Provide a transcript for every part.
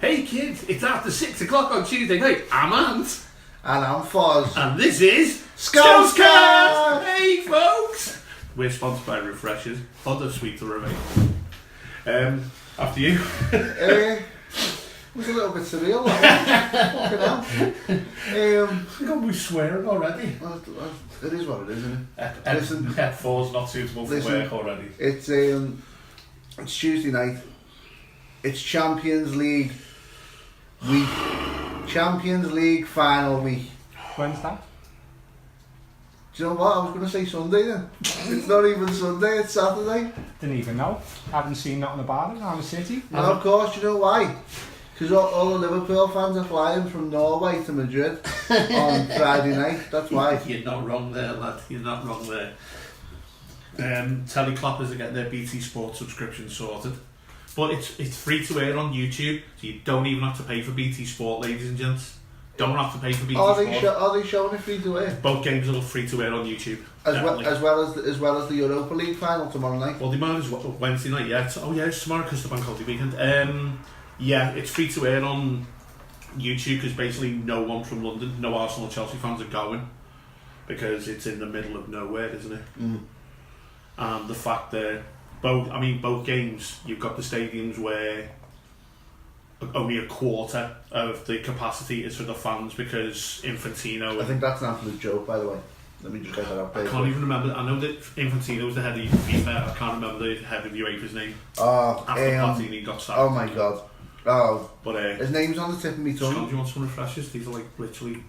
Hey kids, it's after 6 o'clock on Tuesday night. I'm Ant. And I'm Foz. And this is ScouseCast! Hey folks! We're sponsored by Refreshers. Other sweeter remain. After you. It was a little bit surreal, that one. I got me swearing already. Well, it is what it is, isn't it? Listen, F4's not suitable for work already. It's Tuesday night. It's Champions League week. Champions League final week. When's that? Do you know what? I was going to say Sunday then. It's not even Sunday, it's Saturday. Didn't even know. Haven't seen nothing about it around the city. And of course, you know why? Because all the Liverpool fans are flying from Norway to Madrid on Friday night. That's why. You're not wrong there, lad. You're not wrong there. Telecloppers are getting their BT Sport subscription sorted. But it's free to air on YouTube, so you don't even have to pay for BT Sport, ladies and gents. Don't have to pay for BT Sport. Are they showing it free to air? Both games are free to air on YouTube. As well as the Europa League final tomorrow night. Well, they might as well Wednesday night. Yeah. It's tomorrow because the bank holiday weekend. Yeah, it's free to air on YouTube because basically no one from London, no Arsenal or Chelsea fans are going because it's in the middle of nowhere, isn't it? Mm. And the fact that both games, you've got the stadiums where only a quarter of the capacity is for the fans because Infantino... I think that's an absolute joke, by the way. Let me just get that out there. I can't even remember. I know that Infantino was the head of FIFA. I can't remember the head of UEFA's name. After Platini got sacked. Oh my god. Oh. But his name's on the tip of my tongue. Scott, do you want some refreshers? These are like literally...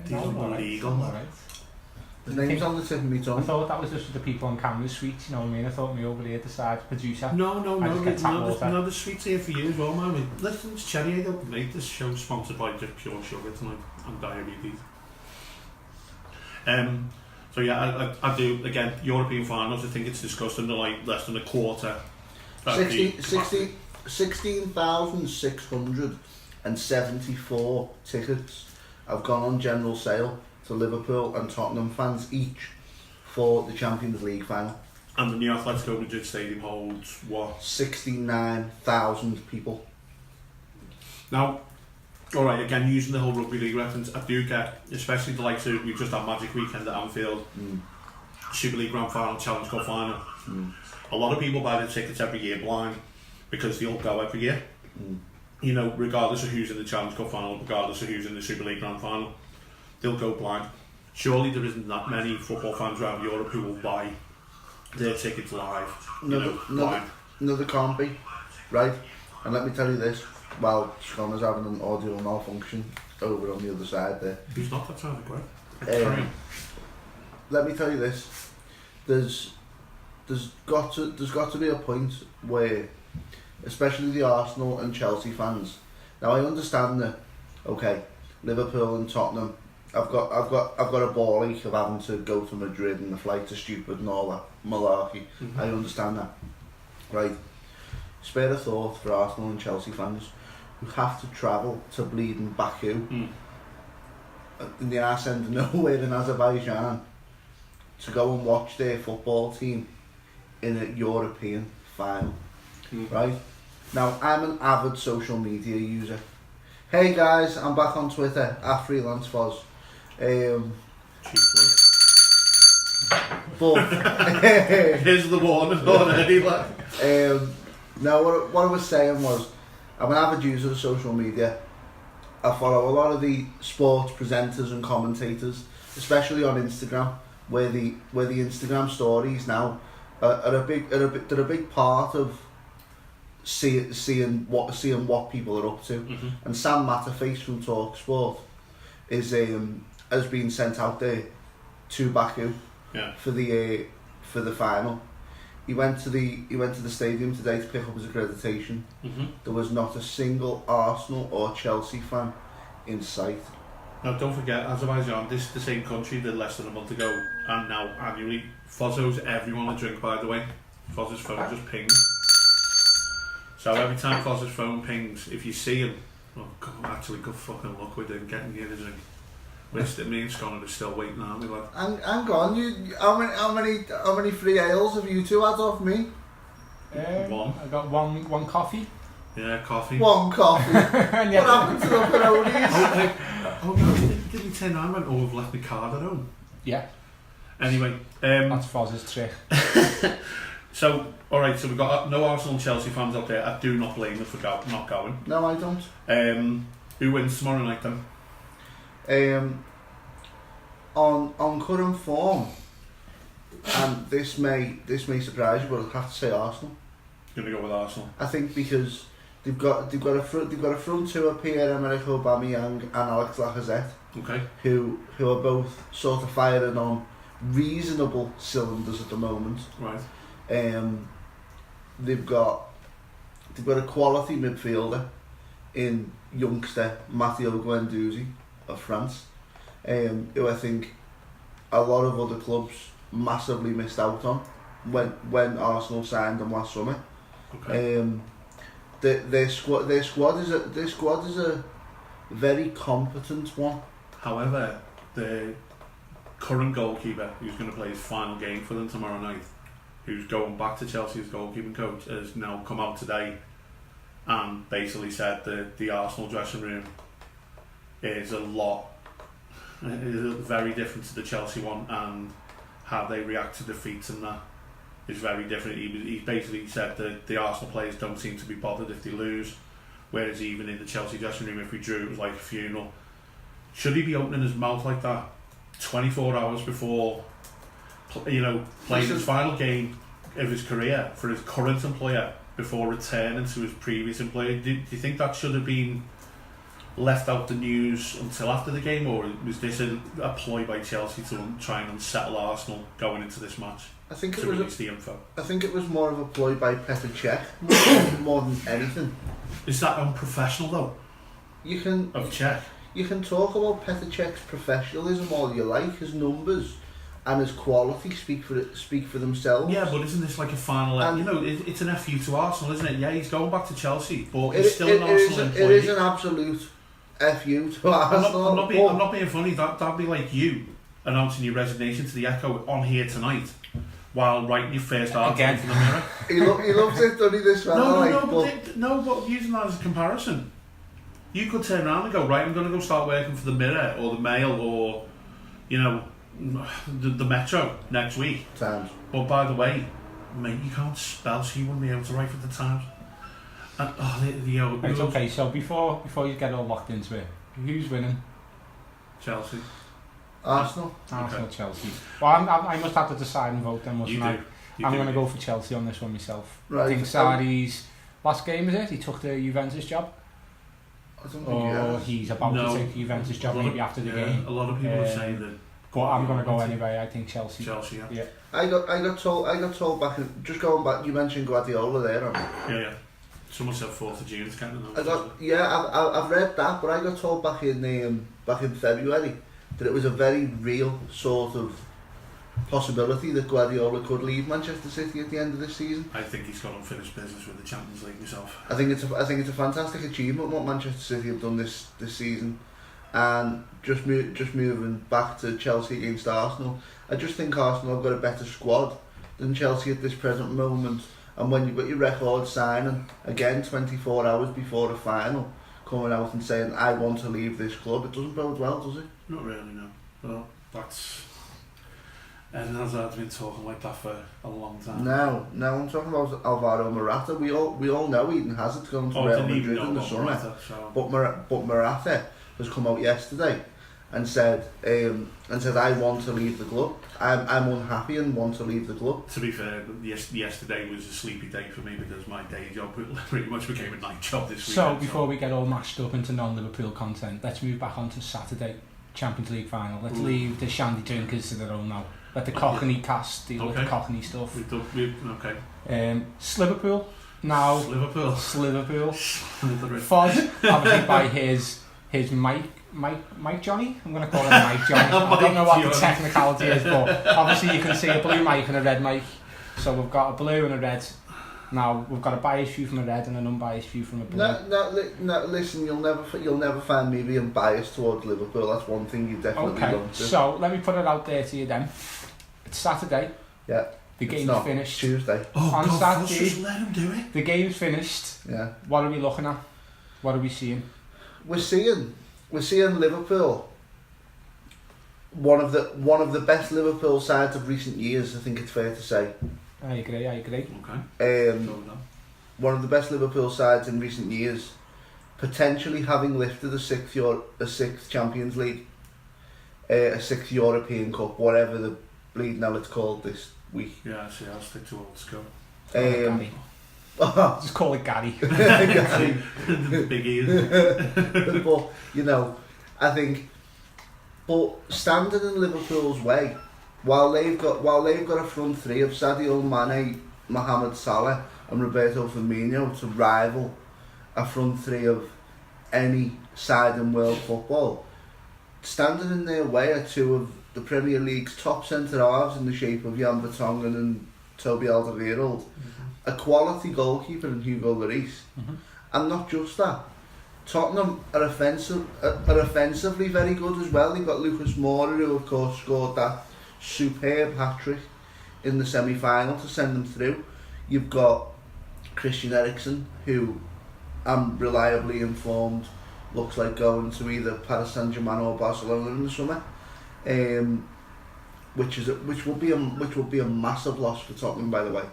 these are illegal. His name's on the tip of my tongue. I thought that was just for the people on camera suites, you know what I mean? I thought me over here, the side producer. No, the sweets here for you as well, man. Listen, it's cherry, I don't make this show sponsored by just pure sugar tonight and diabetes. So yeah, I do, again, European finals, I think it's disgusting, they're like less than a quarter. 16,674 tickets have gone on general sale to Liverpool and Tottenham fans each for the Champions League final. And the new Atletico Madrid Stadium holds what? 69,000 people. Now, alright, again, using the whole rugby league reference, I do get, especially the likes of, we just had Magic Weekend at Anfield, Super League Grand Final, Challenge Cup Final. A lot of people buy the tickets every year blind because they all go every year. You know, regardless of who's in the Challenge Cup Final, regardless of who's in the Super League Grand Final, they'll go blind. Surely there isn't that many football fans around Europe who will buy their tickets live. No, there can't be, right? And let me tell you this, while Connor's having an audio malfunction over on the other side there. Who's not? That sounded great. Let me tell you this, there's got to be a point where, especially the Arsenal and Chelsea fans. Now I understand that, okay, Liverpool and Tottenham, I've got a ball ache of having to go to Madrid and the flights are stupid and all that malarkey. I understand that, right? Spare a thought for Arsenal and Chelsea fans who have to travel to bleeding Baku in the arse end of nowhere in Azerbaijan to go and watch their football team in a European final, right? Now, I'm an avid social media user. Hey guys, I'm back on Twitter, @FreelanceFoz. But here's the warning already, like. Now, what I was saying was, I'm an avid user of social media. I follow a lot of the sports presenters and commentators, especially on Instagram, where the Instagram stories now are a big part of seeing what people are up to. And Sam Matterface from TalkSport has been sent out there to Baku for the final. He went to the stadium today to pick up his accreditation. There was not a single Arsenal or Chelsea fan in sight. Now don't forget, Azerbaijan, this is the same country that less than a month ago, and now annually, Foz owes everyone a drink, by the way. Foz's phone just pings. So every time Foz's phone pings, if you see him, oh God, actually good fucking luck with him getting you a drink. Me and Scott are still waiting, aren't we, lad? Hang on, how many free ales have you two had off me? One. I got one coffee. Yeah, coffee. One coffee. And What happened to the Peronis? No, didn't he turn around and went, oh, I've left my card at home? Yeah. Anyway. That's Foz's trick. So, alright, so we've got no Arsenal and Chelsea fans out there. I do not blame them for not going. No, I don't. Who wins tomorrow night then? On current form, and this may surprise you, but I'd have to say Arsenal. You're gonna go with Arsenal. I think because they've got a front two of Pierre-Emerick Aubameyang and Alex Lacazette, Okay. who are both sort of firing on reasonable cylinders at the moment. Right. They've got a quality midfielder in youngster Matteo Guendouzi of France, who I think a lot of other clubs massively missed out on when Arsenal signed them last summer. Okay. Their squad is a very competent one. However, the current goalkeeper who's going to play his final game for them tomorrow night, who's going back to Chelsea as goalkeeping coach, has now come out today and basically said that the Arsenal dressing room is very different to the Chelsea one, and how they react to defeats and that is very different. He basically said that the Arsenal players don't seem to be bothered if they lose, whereas even in the Chelsea dressing room, if we drew, it was like a funeral. Should he be opening his mouth like that 24 hours before, playing his final game of his career for his current employer before returning to his previous employer? Do you think that should have been left out the news until after the game, or was this a ploy by Chelsea to try and unsettle Arsenal going into this match? I think to release the info. I think it was more of a ploy by Petr Cech more than anything. Is that unprofessional though? You can talk about Petr Cech's professionalism all you like. His numbers and his quality speak for themselves. Yeah, but isn't this like a final? It's an FU to Arsenal, isn't it? Yeah, he's going back to Chelsea, but he's still an Arsenal employee. It is an absolute FU to Arsenal. I'm not being funny. That'd be like you announcing your resignation to the Echo on here tonight, while writing your first article for the Mirror. He loves it, doesn't he? This fella. But using that as a comparison, you could turn around and go, right, I'm going to go start working for the Mirror or the Mail or, the Metro next week. Times. But by the way, mate, you can't spell, so you wouldn't be able to write for the Times. And It's okay. So before you get all locked into it, who's winning? Chelsea. Arsenal. Okay. Chelsea. Well, I must have to decide and vote then, mustn't I? I'm going to go for Chelsea on this one myself. Right. I think Sarri's last game, is it? He took the Juventus job. I don't think he's about to take the Juventus job maybe after the game. A lot of people are saying that. But I'm going to go anyway. I think Chelsea. Chelsea, yeah. I got told back. Just going back, you mentioned Guardiola there. Yeah. Someone said 4th of June. I've read that, but I got told back in February that it was a very real sort of possibility that Guardiola could leave Manchester City at the end of this season. I think he's got unfinished business with the Champions League himself. I think it's a fantastic achievement what Manchester City have done this season, and just moving back to Chelsea against Arsenal. I just think Arsenal have got a better squad than Chelsea at this present moment. And when you've got your record signing again 24 hours before the final, coming out and saying I want to leave this club, it doesn't bode well, does it? Not really, no. Well, that's. Eden Hazard's been talking like that for a long time. No, I'm talking about Alvaro Morata. We all know Eden Hazard's going to Real Madrid in the summer. Morata, so. But Morata has come out yesterday and said I want to leave the club. I'm unhappy and want to leave the club. To be fair, yesterday was a sleepy day for me because my day job pretty much became a night job this week. So before we get all mashed up into non-Liverpool content, let's move back onto Saturday, Champions League final. Let's leave the shandy drinkers to their own now. Let the Cockney cast deal with the Cockney stuff. Okay. Liverpool. Now. Liverpool. Foz, obviously by his Mike Johnny. I'm going to call him Mike Johnny. I don't know what the technicality is, but obviously you can see a blue mic and a red mic. So we've got a blue and a red. Now we've got a biased view from a red and an unbiased view from a blue. No, listen, you'll never find me being biased towards Liverpool. That's one thing you definitely don't do. So let me put it out there to you then. It's Saturday. Yeah. The game's finished. Tuesday. On God, Saturday, just let him do it. the game's finished. Yeah. What are we looking at? What are we seeing? We're seeing Liverpool. One of the best Liverpool sides of recent years, I think it's fair to say. I agree. Okay. One of the best Liverpool sides in recent years, potentially having lifted a sixth Champions League, a sixth European Cup, whatever the bleed now it's called this week. Yeah, see, I'll stick to old school. Just call it Gary. The big ears. But you know, I think, but standing in Liverpool's way, while they've got a front three of Sadio Mane, Mohamed Salah, and Roberto Firmino to rival a front three of any side in world football, standing in their way are two of the Premier League's top centre-halves in the shape of Jan Vertonghen and Toby Alderweireld, a quality goalkeeper in Hugo Lloris, and not just that, Tottenham are offensively very good as well. They've got Lucas Moura, who of course scored that superb hat-trick in the semi-final to send them through. You've got Christian Eriksen, who I'm reliably informed looks like going to either Paris Saint-Germain or Barcelona in the summer, which would be a massive loss for Tottenham, by the way.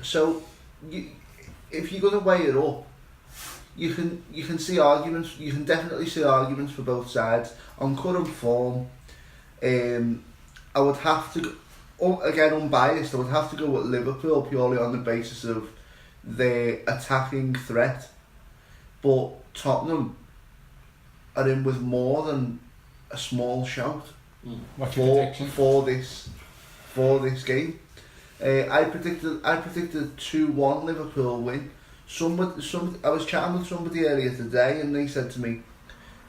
So if you're going to weigh it up, you can see arguments. You can definitely see arguments for both sides. On current form, I would have to go, again unbiased, I would have to go with Liverpool purely on the basis of their attacking threat. But Tottenham are in with more than a small shout for this game. I predicted 2-1 Liverpool win. I was chatting with somebody earlier today, and they said to me,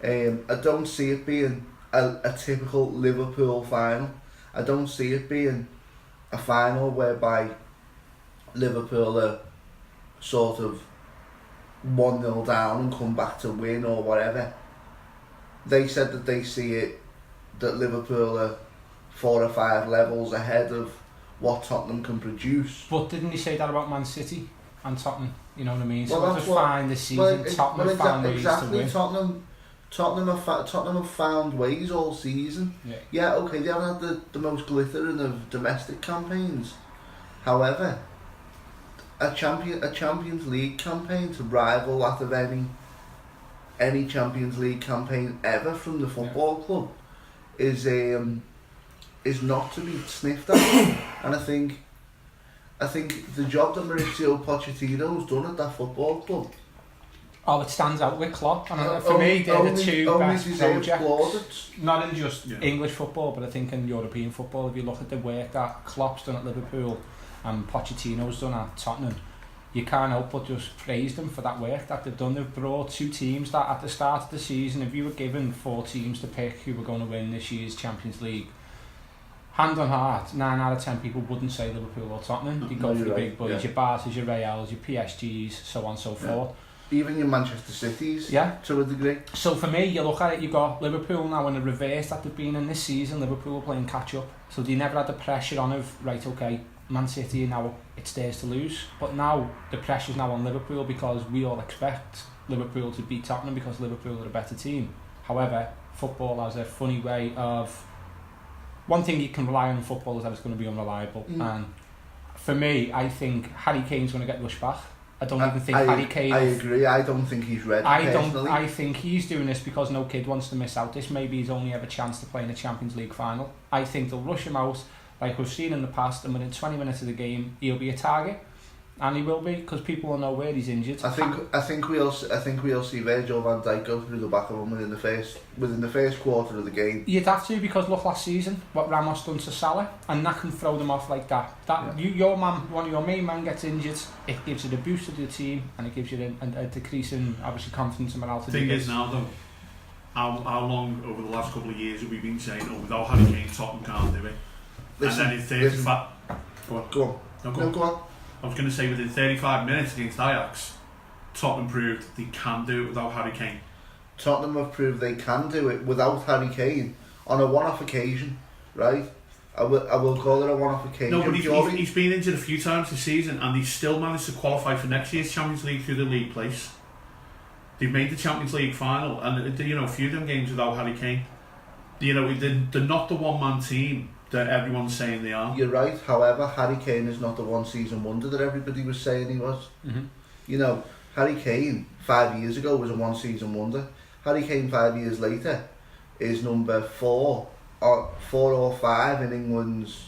I don't see it being a typical Liverpool final. I don't see it being a final whereby Liverpool are sort of 1-0 down and come back to win or whatever. They said that they see it that Liverpool are 4 or 5 levels ahead of what Tottenham can produce. But didn't he say that about Man City and Tottenham? You know what I mean? So Well, just find this season, Tottenham found ways to win. Tottenham have found ways all season. Yeah, okay, they haven't had the most glittering of domestic campaigns. However, a Champions League campaign to rival that of any Champions League campaign ever from the football club is not to be sniffed at. And I think the job that Mauricio Pochettino's done at that football club, it stands out with Klopp, and for me they're the two best projects, not in just English football, but I think in European football. If you look at the work that Klopp's done at Liverpool and Pochettino's done at Tottenham, you can't help but just praise them for that work that they've done. They've brought two teams that at the start of the season, if you were given 4 teams to pick who were going to win this year's Champions League, hand on heart, 9 out of 10 people wouldn't say Liverpool or Tottenham. They go for the big boys, your Barca's, your Reals, your PSGs, so on and so forth. Even your Manchester Cities, to a degree. So for me, you look at it, you've got Liverpool now in the reverse that they've been in this season. Liverpool are playing catch up, so they never had the pressure on of, right, okay, Man City now it's theirs to lose, but now the pressure's now on Liverpool because we all expect Liverpool to beat Tottenham because Liverpool are a better team. However, football has a funny way of, one thing you can rely on in football is that it's going to be unreliable, and for me, I think Harry Kane's going to get rushed back. I don't even think Harry Kane... I agree, I don't think he's ready personally. I think he's doing this because no kid wants to miss out. This may be his only ever chance to play in a Champions League final. I think they'll rush him out like we've seen in the past, and within 20 minutes of the game he'll be a target, and he will be, because people will know where he's injured. I think we'll see Virgil van Dijk go through the back of him within the first quarter of the game. You'd have to, because look last season what Ramos done to Salah, and that can throw them off like that. One of your main man gets injured, it gives it a boost to the team, and it gives you a decrease in obviously confidence and morale. The thing is now though, how long over the last couple of years have we been saying, without Harry Kane Tottenham can't do it? Listen, and then in 35... Go on. Go on. I was going to say within 35 minutes against Ajax, Tottenham proved they can do it without Harry Kane. Tottenham have proved they can do it without Harry Kane on a one-off occasion, right? I will call it a one-off occasion. No, but he's been injured a few times this season, and he's still managed to qualify for next year's Champions League through the league place. They've made the Champions League final, and you know, a few of them games without Harry Kane. You know, they're not the one-man team that everyone's saying they are. You're right. However, Harry Kane is not the one-season wonder that everybody was saying he was. Mm-hmm. You know, Harry Kane 5 years ago was a one-season wonder. Harry Kane 5 years later is number 4 or 5 in England's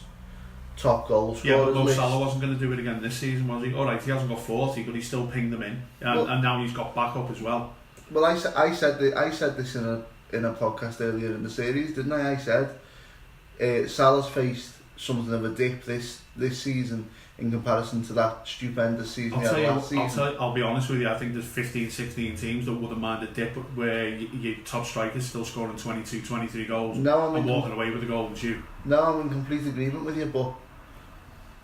top goal scorers. Yeah, but Mo Salah wasn't going to do it again this season, was he? Alright, he hasn't got 40, but he still pinged them in, and now he's got backup as well. Well, I said this in a podcast earlier in the series, didn't I? I said Salah's faced something of a dip this season in comparison to that stupendous season he had last season. I'll be honest with you, I think there's 15, 16 teams that wouldn't mind a dip where your top striker's still scoring 22, 23 goals and walking away with the golden shoe. No, I'm in complete agreement with you, but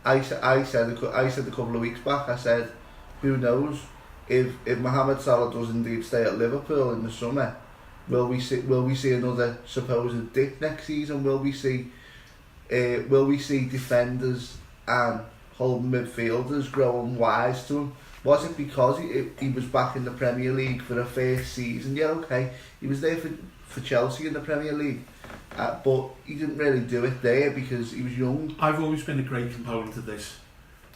I said a couple of weeks back, I said, who knows, if Mohamed Salah does indeed stay at Liverpool in the summer, will we see another supposed dip next season? Will we see defenders and holding midfielders growing wise to him? Was it because he was back in the Premier League for a first season? Yeah, okay, he was there for Chelsea in the Premier League, but he didn't really do it there because he was young. I've always been a great component of this.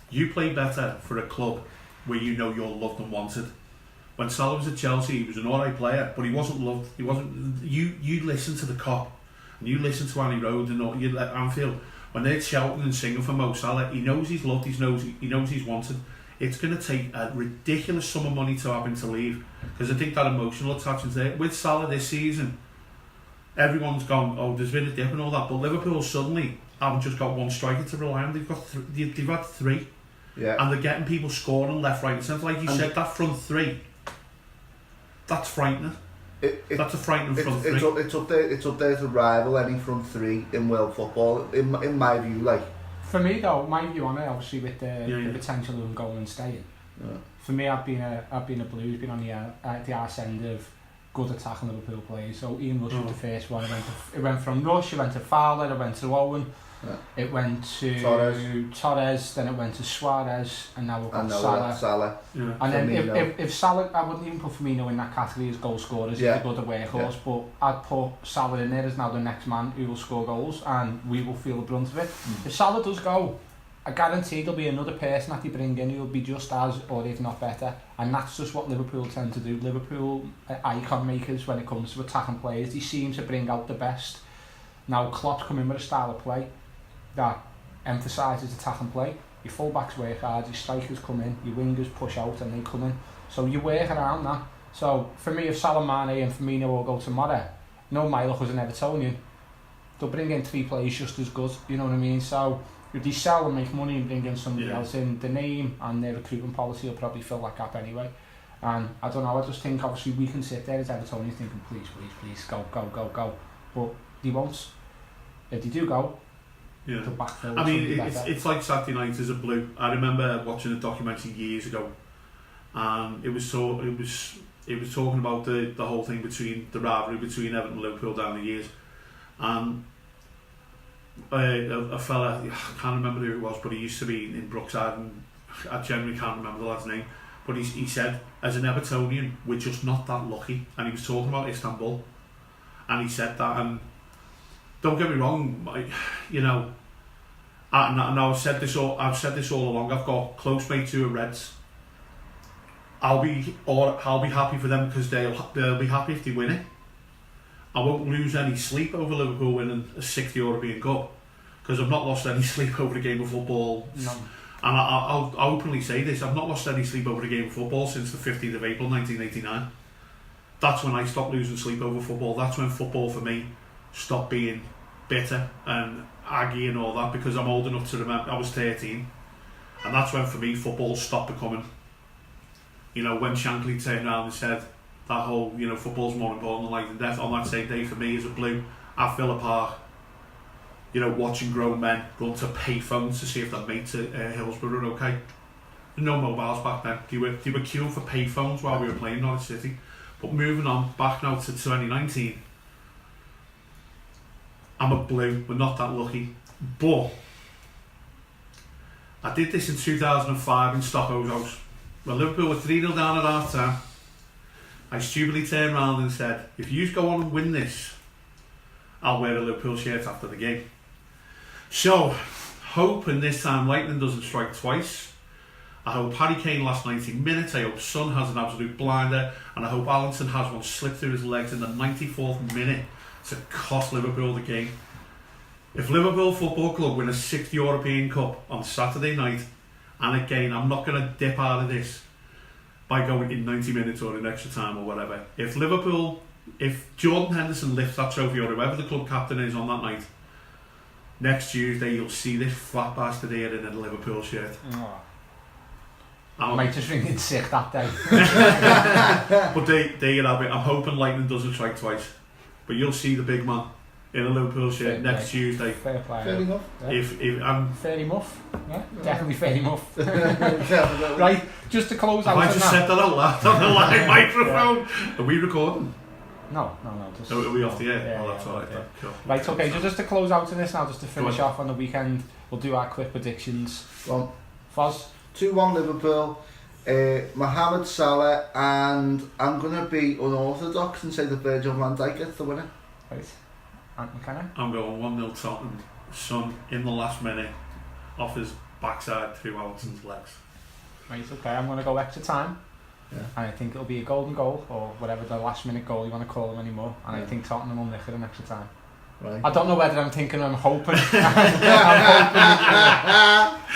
You play better for a club where you know you're loved and wanted. When Salah was at Chelsea, he was an alright player, but he wasn't loved. He wasn't. You listen to the Cop, and you listen to Annie Road and all. You at Anfield when they're shouting and singing for Mo Salah. He knows he's loved. He knows he's wanted. It's going to take a ridiculous sum of money to have him to leave, because I think that emotional attachment there with Salah this season. Everyone's gone, oh, there's been a dip and all that, but Liverpool suddenly haven't just got one striker to rely on. They've had 3, and they're getting people scoring left, right, and centre. Like you said, that front 3. That's frightening. That's a frightening front 3. It's up there to rival any front 3 in world football. In my view, like. For me though, my view on it, obviously with the potential of them going and staying. Yeah. For me, I've been a Blues, been on the arse end of good attacking Liverpool players. So Ian Rush was the first one. It went from Rush, it went to Fowler, it went to Owen. Yeah. It went to Torres, then it went to Suarez, and now we've got Salah. Yeah. And then if Salah, I wouldn't even put Firmino in that category as goal scorers. He's a good workhorse, but I'd put Salah in there as now the next man who will score goals, and we will feel the brunt of it. If Salah does go, I guarantee there'll be another person that they bring in who will be just as, or if not better, and that's just what Liverpool tend to do. Liverpool are icon makers when it comes to attacking players. They seem to bring out the best. Now Klopp's come in with a style of play that emphasises attacking play. Your full-backs work hard, your strikers come in, your wingers push out and they come in. So you work around that. So for me, if Salah, Mane and Firmino will go tomorrow, no Milo was an Evertonian, they'll bring in 3 players just as good, you know what I mean? So if they sell and make money and bring in somebody else in, the name and their recruitment policy will probably fill that gap anyway. And I don't know, I just think obviously we can sit there as Evertonians thinking, please, go. But they won't. If they do go, I mean, it's like Saturday night as a Blue. I remember watching a documentary years ago, and it was talking about the whole thing between the rivalry between Everton and Liverpool down the years, and a fella, I can't remember who it was, but he used to be in Brookside, and I generally can't remember the lad's name, but he said, as an Evertonian, we're just not that lucky, and he was talking about Istanbul, and he said that, and don't get me wrong, you know, and I've said this all along. I've got close mates who are Reds. I'll be happy for them because they'll be happy if they win it. I won't lose any sleep over Liverpool winning a 6th European Cup, because I've not lost any sleep over a game of football. No. And I'll openly say this: I've not lost any sleep over a game of football since the 15th of April 1989. That's when I stopped losing sleep over football. That's when football for me stopped being bitter and aggy and all that, because I'm old enough to remember I was 13, and that's when for me football stopped becoming, you know, when Shankly turned around and said that whole, you know, football's more important than life and death. On that same day for me as a Blue at Villa Park, you know, watching grown men run to payphones to see if their mates at Hillsborough are okay. No mobiles back then. They were queuing for payphones while we were playing Norwich City. But moving on back now to 2019, I'm a Blue. We're not that lucky. But I did this in 2005 in Stocko's house. When Liverpool were 3-0 down at half time, I stupidly turned around and said, if you go on and win this, I'll wear a Liverpool shirt after the game. So, hoping this time lightning doesn't strike twice. I hope Harry Kane lasts 90 minutes. I hope Son has an absolute blinder. And I hope Allinson has one slip through his legs in the 94th minute to cost Liverpool the game. If Liverpool Football Club win a 6th European Cup on Saturday night, and again, I'm not going to dip out of this by going in 90 minutes or in extra time or whatever. If Jordan Henderson lifts that trophy or whoever the club captain is on that night, next Tuesday you'll see this fat bastard here in a Liverpool shirt. Oh. I might just ring in sick that day. But there you have it. I'm hoping lightning doesn't strike twice. But you'll see the big man in a Liverpool shirt next Tuesday. Fair play. Fair enough. Yeah. Fair enough. Yeah, definitely fair enough. Right, just to close out. I just said that out loud on the live microphone. Yeah. Are we recording? No. Just, are we off the air? Yeah, that's alright. Yeah. Cool. Right, okay, just to close out on this now, just to finish off on the weekend, we'll do our quick predictions. Foz? 2-1 Liverpool, Mohamed Salah, and I'm going to be unorthodox and say that Virgil van Dijk gets the winner. Right. Yank McKenna? I'm going 1-0 Tottenham. Son in the last minute off his backside through Allison's legs. Right, okay, I'm going to go extra time. Yeah. And I think it'll be a golden goal, or whatever the last minute goal you want to call them anymore. And I think Tottenham will nick it in extra time. Right. I don't know whether I'm thinking or I'm hoping.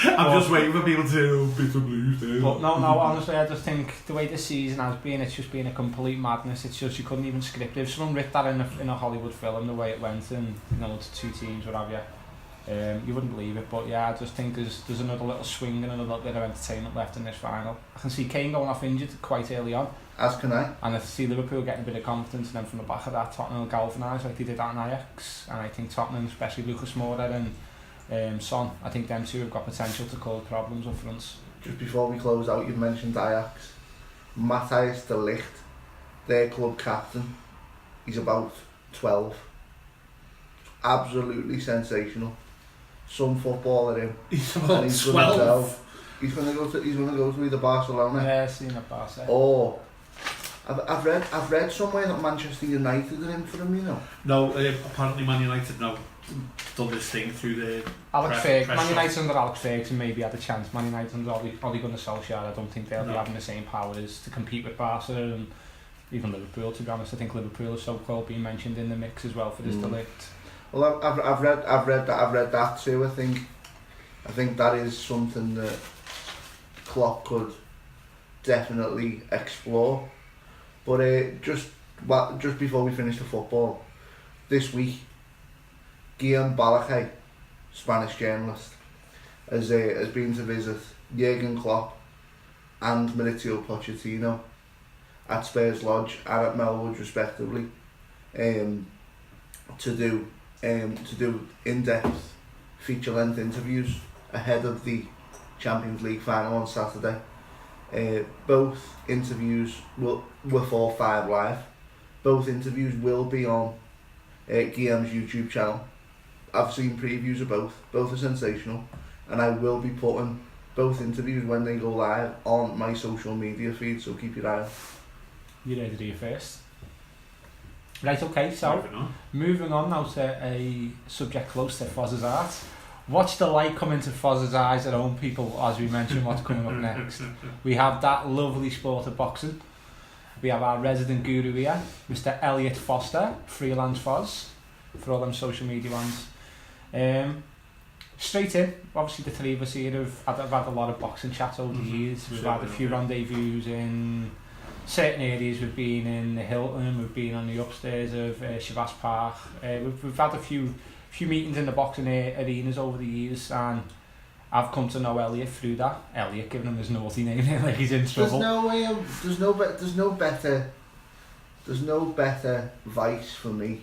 I'm just waiting for people to be the blues. But no, honestly, I just think the way this season has been, it's just been a complete madness. It's just, you couldn't even script it. If someone writ that in a Hollywood film, the way it went, and it's 2 teams, what have you, you wouldn't believe it. But yeah, I just think there's another little swing and another bit of entertainment left in this final. I can see Kane going off injured quite early on. As can I. And I see Liverpool getting a bit of confidence, and then from the back of that, Tottenham will galvanise like they did at Ajax. And I think Tottenham, especially Lucas Moura and Son, I think them two have got potential to cause problems up front. Just before we close out, you've mentioned Ajax. Matthijs de Ligt, their club captain, he's about 12. Absolutely sensational. Some footballer in. He's about he's 12. He's going to go to either Barcelona. Yeah, I've seen that Barca. Or I've read somewhere that Manchester United are in for him. No, apparently Man United now done this thing through the Alex Ferguson. Man United under Alex Ferguson maybe had a chance. Man United under Ole Gunnar Solskjaer, I don't think they'll be having the same powers to compete with Barca and even Liverpool. To be honest, I think Liverpool is so-called being mentioned in the mix as well for this delict. Well, I've read that too. I think that is something that Klopp could definitely explore. But just before we finish the football, this week, Guillaume Balaké, Spanish journalist, has been to visit Jurgen Klopp and Mauricio Pochettino at Spurs Lodge and at Melwood respectively, to do in-depth feature-length interviews ahead of the Champions League final on Saturday. Both interviews were for 5 Live. Both interviews will be on Guillaume's YouTube channel. I've seen previews of both. Both are sensational, and I will be putting both interviews when they go live on my social media feed, so keep your eye on. You ready to do your first? Right, okay, so moving on now to a subject close to Foz's heart. Watch the light come into Foz's eyes at home, people, as we mention what's coming up next. We have that lovely sport of boxing. We have our resident guru here, Mr. Elliot Foster, freelance Foz, for all them social media ones. Straight in, obviously the 3 of us here have had a lot of boxing chats over the years. We've had a few rendezvous in certain areas. We've been in the Hilton, we've been on the upstairs of Shavas Park. We've had a few meetings in the boxing arenas over the years, and I've come to know Elliot through that. Elliot, giving him his naughty name, like he's in trouble. There's no better vice for me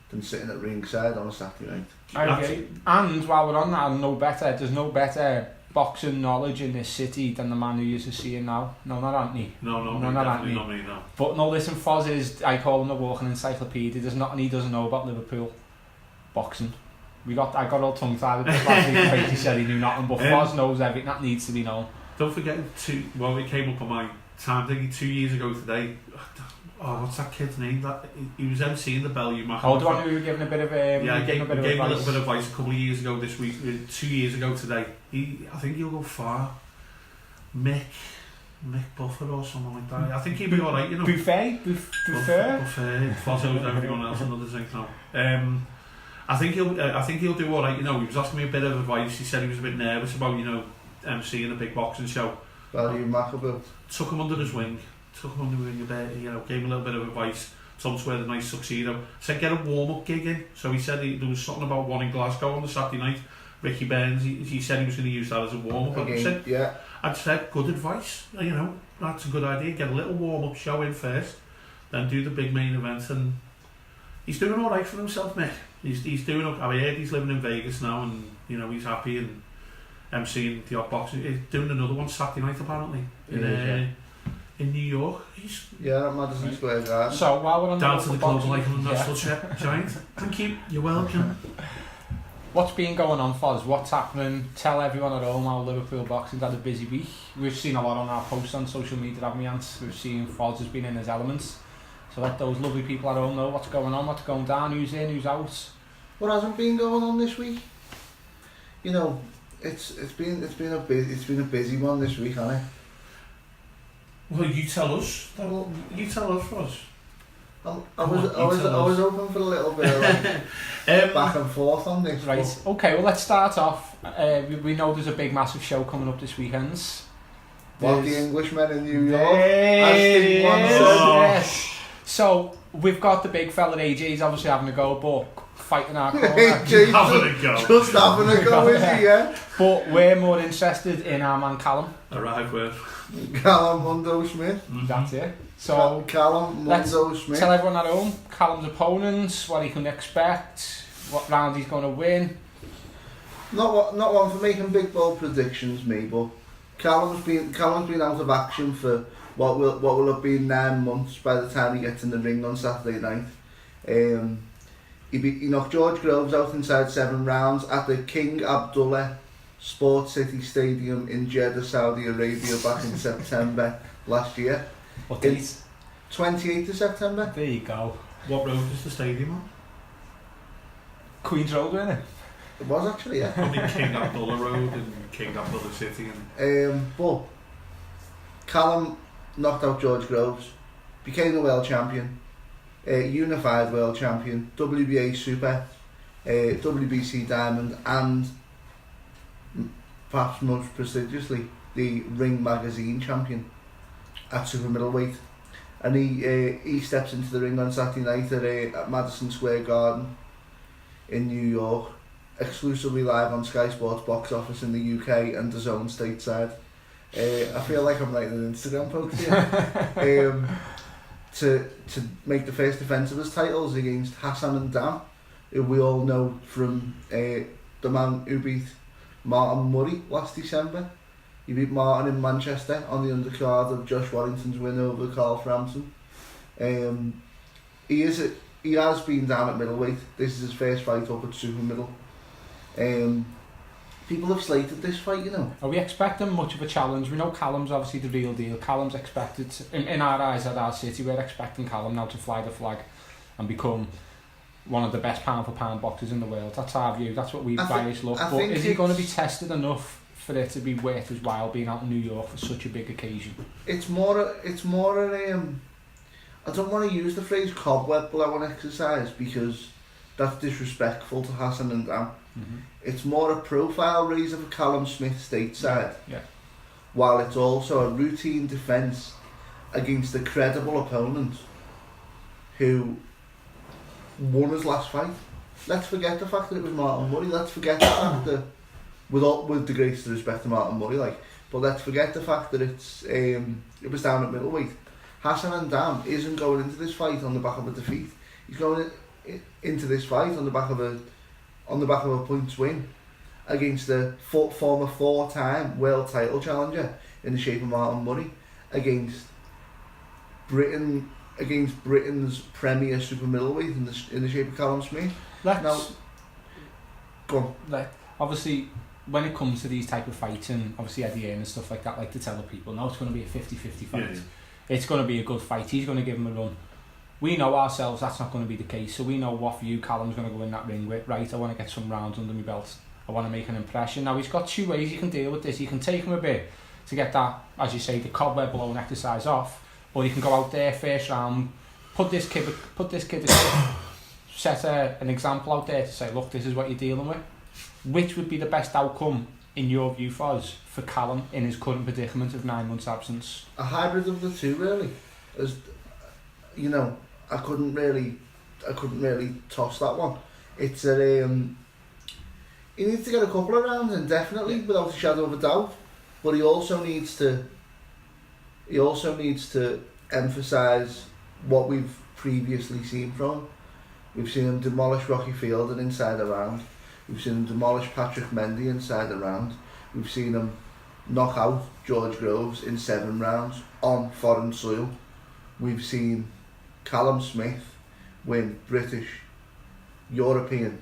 than sitting at ringside on a Saturday night. Okay. And while we're on that, there's no better boxing knowledge in this city than the man who used to see it now. No, not Anthony. No, not definitely Anthony. Not me, no. But no, listen, Foz is, I call him the walking encyclopedia. There's nothing he doesn't know about Liverpool boxing. I got all tongue-tied with this last week because he said he knew nothing, but Foz knows everything that needs to be known. Don't forget, it came up on my time thingy 2 years ago today. Oh, what's that kid's name? That he was emceeing the Bellew Mac. Oh, the one who were giving a bit of I gave a little bit of advice a couple of years ago this week, 2 years ago today. I think he'll go far. Mick Buffer or something like that. I think he'll be alright, you know. Buffet? Fozzo's everyone else another thing now. I think he'll do alright, you know. He was asking me a bit of advice. He said he was a bit nervous about, you know, emceeing a big boxing show. Bellew Mac took him under his wing. A bit, you know, gave him a little bit of advice. Told him to wear the nice tuxedo. Said get a warm-up gig in. So he said there was something about one in Glasgow on the Saturday night. Ricky Burns, he said he was going to use that as a warm-up. I'd said good advice. You know, that's a good idea. Get a little warm-up show in first, then do the big main event. And he's doing all right for himself, mate. He's doing. I heard he's living in Vegas now, and you know he's happy and emceeing the odd boxing. He's doing another one Saturday night apparently. In New York. At Madison Square Garden. So while we're on down to the Global Icon National Giant. Thank you. You're welcome. What's been going on, Foz? What's happening? Tell everyone at home how Liverpool boxing's had a busy week. We've seen a lot on our posts on social media, haven't we, Ant? We've seen Foz has been in his elements. So let those lovely people at home know what's going on, what's going down, who's in, who's out. What hasn't been going on this week? You know, it's been a busy one this week, hasn't it? Well, you tell us. You tell us, Ross. I was hoping for a little bit of back and forth on this. Right. Okay. Well, let's start off. We know there's a big, massive show coming up this weekend. What, the Englishmen in New York? Yes. So we've got the big fella AJ's obviously having a go, but fighting our corner. AJ's just having a go, is he? Yeah. But we're more interested in our man Callum. Arrive with Callum Mundo Smith. That's it. So Callum Mundo Smith. Tell everyone at home Callum's opponents, what he can expect, what round he's going to win. Not one for making big bold predictions, me, but Callum's been out of action for what will have been 9 months by the time he gets in the ring on Saturday night. He knocked George Groves out inside 7 rounds at the King Abdullah Sports City Stadium in Jeddah, Saudi Arabia back in September last year. What date? 28th of September. There you go. What road is the stadium on? Queen's Road, isn't it? It was actually, yeah. Only King Abdullah Road and King Abdullah City. But Callum knocked out George Groves, became a world champion, unified world champion, WBA Super, WBC Diamond, and perhaps most prestigiously, the Ring Magazine champion at super middleweight. And he steps into the ring on Saturday night at Madison Square Garden in New York, exclusively live on Sky Sports box office in the UK and DAZN stateside. I feel like I'm writing an Instagram post here. To make the first defence of his titles against Hassan and Dam, who we all know from the man who beat Martin Murray last December. He beat Martin in Manchester on the undercard of Josh Warrington's win over Carl Frampton. He has been down at middleweight. This is his first fight up at super middle. People have slated this fight, you know. Are we expecting much of a challenge? We know Callum's obviously the real deal. Callum's expected, in our eyes at our city, we're expecting Callum now to fly the flag and become one of the best pound for pound boxers in the world. That's our view. That's what we bias look. But is he going to be tested enough for it to be worth his while being out in New York for such a big occasion? It's more I don't want to use the phrase cobweb blow exercise because that's disrespectful to Hassan and Dam. Mm-hmm. It's more a profile raiser for Callum Smith stateside, while it's also a routine defence against a credible opponent who won his last fight. Let's forget the fact that it was Martin Murray. Let's forget the fact that, with the greatest respect to Martin Murray, but let's forget the fact that it was down at middleweight. Hassan and Dam isn't going into this fight on the back of a defeat. He's going into this fight on the back of a points win against the former 4-time world title challenger in the shape of Martin Murray, against Britain's premier super middleweight in the shape of Callum Smith. Go on. Obviously, when it comes to these type of fights, and obviously Eddie Hearn and stuff like that, like to tell the people, no, it's going to be a 50-50 fight. Yeah. It's going to be a good fight. He's going to give him a run. We know ourselves that's not going to be the case, so we know what view Callum's going to go in that ring with. Right, I want to get some rounds under my belt. I want to make an impression. Now, he's got two ways he can deal with this. He can take him a bit to get that, as you say, the cobweb blown exercise off, or he can go out there first round, put this kid set an example out there to say, look, this is what you're dealing with. Which would be the best outcome, in your view, Foz, for Callum in his current predicament of 9 months absence? A hybrid of the two, really. As you know, I couldn't really toss that one. It's a he needs to get a couple of rounds in, definitely, without a shadow of a doubt. But he also needs to emphasise what we've previously seen from him. We've seen him demolish Rocky Fielder inside a round. We've seen him demolish Patrick Mendy inside a round. We've seen him knock out George Groves in 7 rounds on foreign soil. We've seen Callum Smith win British, European,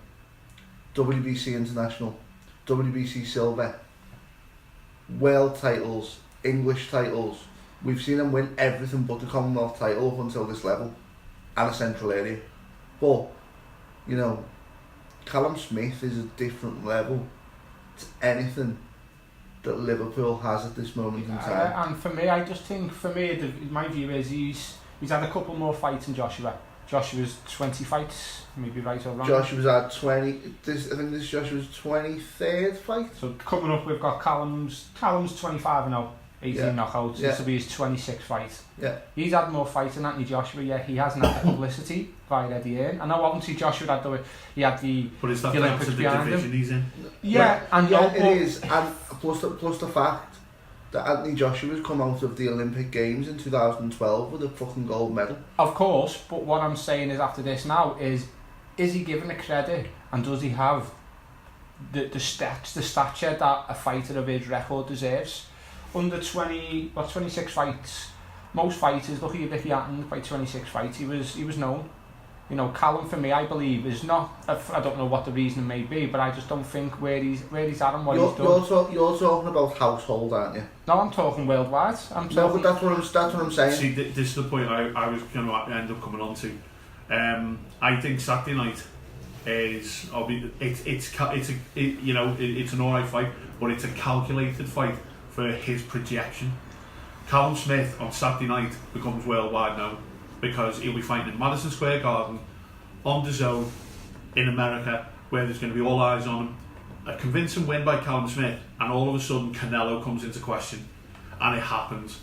WBC International, WBC Silver, world titles, English titles. We've seen him win everything but the Commonwealth title up until this level and a central area. But, you know, Callum Smith is a different level to anything that Liverpool has at this moment in time. And for me, I just think, my view is he's had a couple more fights than Joshua. Joshua's 20 fights, maybe right or wrong. Joshua's had 20, I think this is Joshua's 23rd fight. So coming up, we've got Callum's 25 and 0, 18 knockouts. This will be his 26th fight. Yeah. He's had more fights than Anthony Joshua, yeah. He hasn't had the publicity via Eddie Hearn. I know obviously Joshua had the But is that the down Olympics to the behind division him. he's in? Yeah, and yeah, it is. And plus the fact that Anthony Joshua's come out of the Olympic Games in 2012 with a fucking gold medal. Of course, but what I'm saying is after this now is he given the credit, and does he have the stature that a fighter of his record deserves? Under 26 fights, most fighters, look at Ricky Hatton, by 26 fights, he was known. You know, Callum, for me, I believe, is not. I don't know what the reason may be, but I just don't think where he's at and what he's done. You're talking about household, aren't you? No, I'm talking worldwide. No, but that's what I'm saying. See, this is the point I was going to end up coming on to. I think Saturday night is it's an alright fight, but it's a calculated fight for his projection. Callum Smith on Saturday night becomes worldwide now because he'll be fighting in Madison Square Garden on the zone in America, where there's going to be all eyes on him. A convincing win by Callum Smith, and all of a sudden Canelo comes into question, and it happens,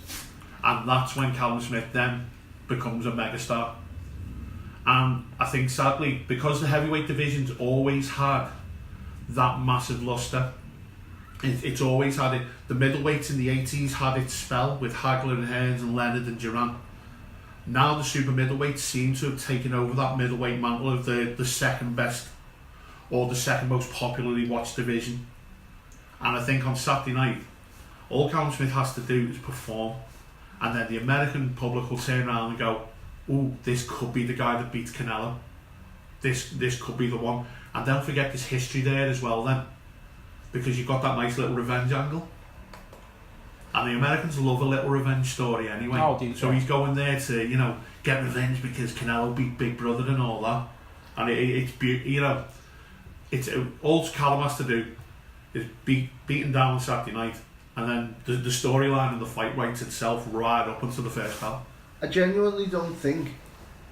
and that's when Callum Smith then becomes a megastar. And I think sadly, because the heavyweight division's always had that massive lustre, it's always had it. The middleweights in the 80s had its spell with Hagler and Hearns and Leonard and Duran. Now the super middleweights seem to have taken over that middleweight mantle of the second best or the second most popularly watched division. And I think on Saturday night, all Callum Smith has to do is perform, and then the American public will turn around and go, ooh, this could be the guy that beats Canelo. This could be the one. And don't forget there's history there as well then, because you've got that nice little revenge angle. And the Americans love a little revenge story anyway. So he's going there to, get revenge because Canelo beat Big Brother and all that. And it's all Callum has to do is beat him down on Saturday night, and then the storyline and the fight writes itself right up until the first bell. I genuinely don't think,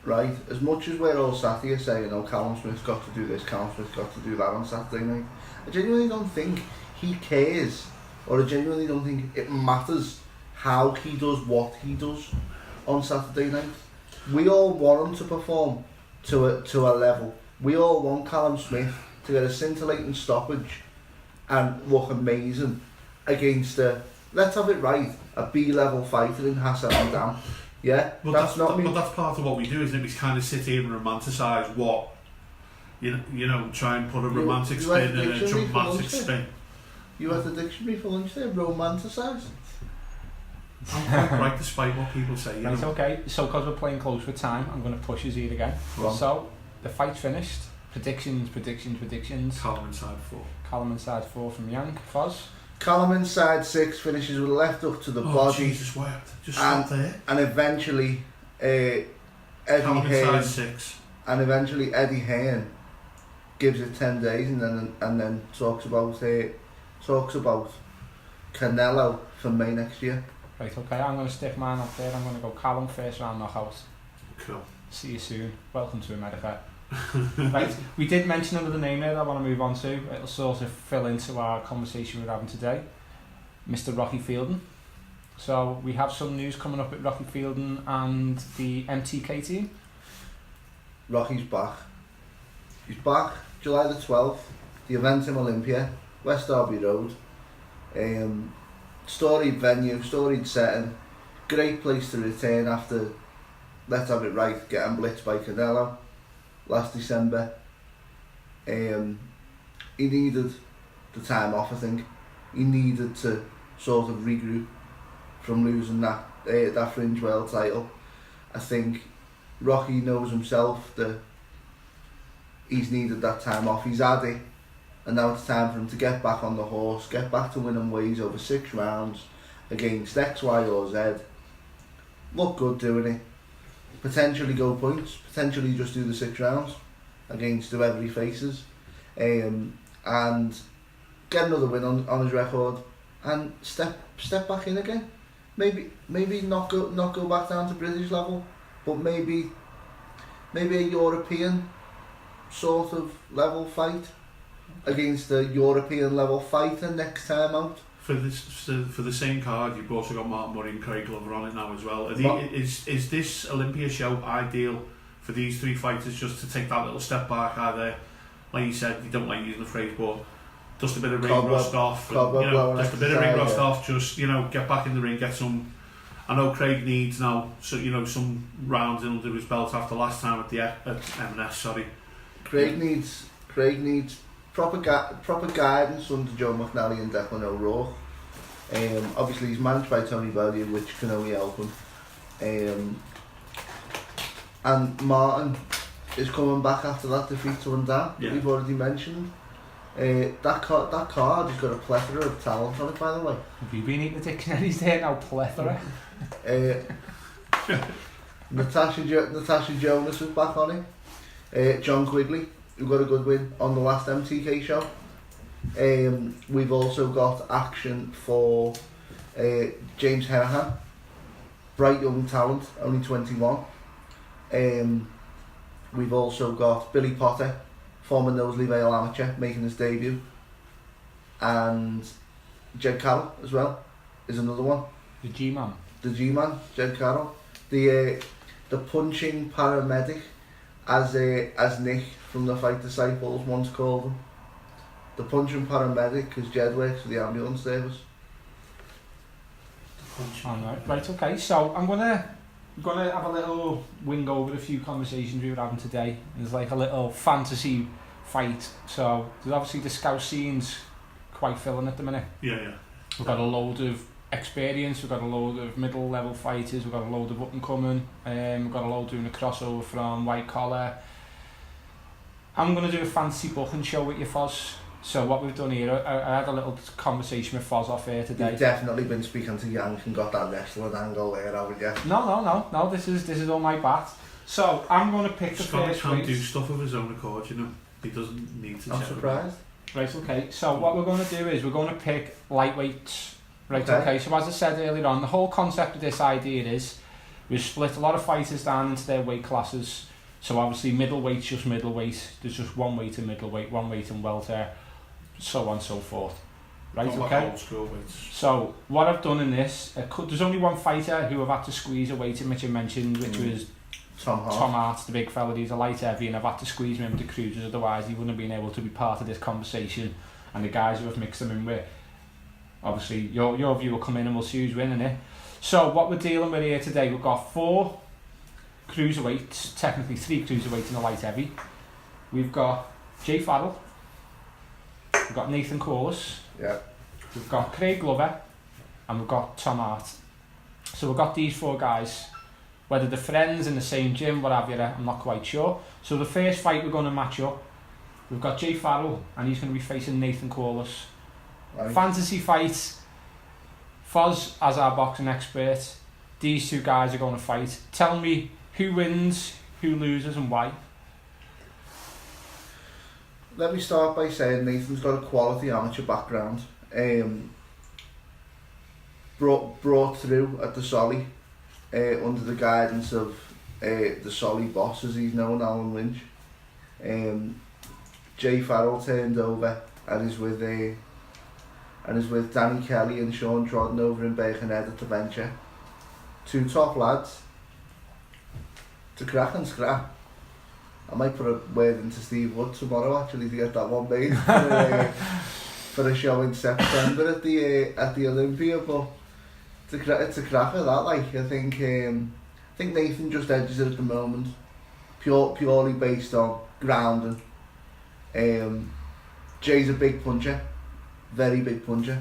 right, as much as we're all sat here saying, Callum Smith's got to do this, Callum Smith's got to do that on Saturday night, I genuinely don't think he cares, or I genuinely don't think it matters how he does what he does on Saturday night. We all want him to perform to a level. We all want Callum Smith to get a scintillating stoppage and look amazing against let's have it right, a B-level fighter in Hassan Adam. Yeah, but that's part of what we do, isn't it? We kind of sit here and romanticise what, try and put a romantic spin and a dramatic spin. You had the dictionary for lunch there, romanticise. I'm quite right despite what people say. Right, okay, so because we're playing close with time, I'm going to push his ear again. So, the fight's finished. Predictions. Callum inside 4. Callum inside 4 from Yank. Foz. Callum inside 6, finishes with a left hook to the body. Jesus, what? Just stop there. And eventually, Eddie Callum inside Hearn. 6. And eventually, Eddie Hearn gives it 10 days, and then talks about Canelo for May next year. Right, okay, I'm going to stick mine up there. I'm going to go Callum first round knockout. Cool. See you soon. Welcome to America. Right, we did mention another name there that I want to move on to. It'll sort of fill into our conversation we're having today. Mr. Rocky Fielding. So we have some news coming up with Rocky Fielding and the MTK team. Rocky's back. He's back July the 12th. The event in Olympia, West Derby Road. Storied venue, storied setting. Great place to return after, let's have it right, getting blitzed by Canelo last December. He needed the time off, I think. He needed to sort of regroup from losing that fringe world title. I think Rocky knows himself that he's needed that time off. He's had it, and now it's time for him to get back on the horse, get back to winning ways over 6 rounds against X, Y or Z. Look good doing it. Potentially go points, potentially just do the 6 rounds against whoever he faces, and get another win on his record, and step back in again. Maybe not go back down to British level, but maybe a European sort of level fight against a European level fighter next time out. For the same card, you've also got Mark Murray and Craig Glover on it now as well. Is this Olympia show ideal for these 3 fighters just to take that little step back? Either, like you said, you don't like using the phrase, but just a bit of ring rust off, just a bit of ring rust off, just get back in the ring, get some. I know Craig needs now, so some rounds in under his belt after last time at M&S. Sorry, Craig needs proper guidance under Joe McNally and Declan O'Rourke. Obviously he's managed by Tony Bellew, which can only help him. And Martin is coming back after that defeat to Undan, we've already mentioned. That card has got a plethora of talent on it, by the way. Have you been eating the dictionaries there now? Plethora. Natasha Jonas was back on it. John Quigley, who got a good win on the last MTK show. We've also got action for James Herahan, bright young talent, only 21. We've also got Billy Potter, former Knowsley Vale amateur, making his debut, and Jed Carroll as well is another one. The G-Man, Jed Carroll, the punching paramedic, as Nick from the Fight Disciples once called him. The punching paramedic, because Jed works for the ambulance service. Right, okay, so I'm gonna have a little wing over a few conversations we were having today. There's like a little fantasy fight, so there's obviously the Scouse scene's quite filling at the minute. Yeah. We've got a load of experience, we've got a load of middle level fighters, we've got a load of up and coming, we've got a load doing a crossover from white collar. I'm going to do a fantasy booking show with you, Foz. So what we've done here, I had a little conversation with Foz off here today. You've definitely been speaking to Yank and got that wrestling angle there, haven't you? No, this is all my bat. So I'm going to pick the first can't weight. do stuff of his own accord, he doesn't need to. I'm surprised. Right, okay, so what we're going to do is we're going to pick lightweights. Right, okay, so as I said earlier on, the whole concept of this idea is we've split a lot of fighters down into their weight classes. So obviously middleweight's just middleweight, there's just one weight in middleweight, one weight in welter, so on and so forth. Right, okay? Old school weights. So what I've done in this, there's only one fighter who I've had to squeeze a weight in, which I mentioned, which was Tom Hart, the big fella. He's a light heavy, and I've had to squeeze him into cruisers, otherwise he wouldn't have been able to be part of this conversation. And the guys who have mixed them in with, obviously your view will come in and we'll see who's winning it. So what we're dealing with here today, we've got 4 cruiserweights, technically 3 cruiserweights and a light heavy. We've got Jay Farrell, we've got Nathan Corliss, we've got Craig Glover, and we've got Tom Hart. So we've got these 4 guys. Whether they're friends in the same gym, what have you, I'm not quite sure. So the first fight we're going to match up We've got Jay Farrell, and he's going to be facing Nathan Corliss. Right. Fantasy fight. Foz, as our boxing expert, these two guys are going to fight. Tell me who wins, who loses, and why. Let me start by saying Nathan's got a quality amateur background. Brought through at the Solly under the guidance of the Solly boss, as he's known, Alan Lynch. Jay Farrell turned over and is with Danny Kelly and Sean Trodden over in Birkenhead at the Venture. Two top lads. To crack and scrap. I might put a word into Steve Wood tomorrow actually to get that one made for a show in September at the Olympia. But it's a cracker that, like, I think Nathan just edges it at the moment, purely based on grounding. Jay's a big puncher, very big puncher.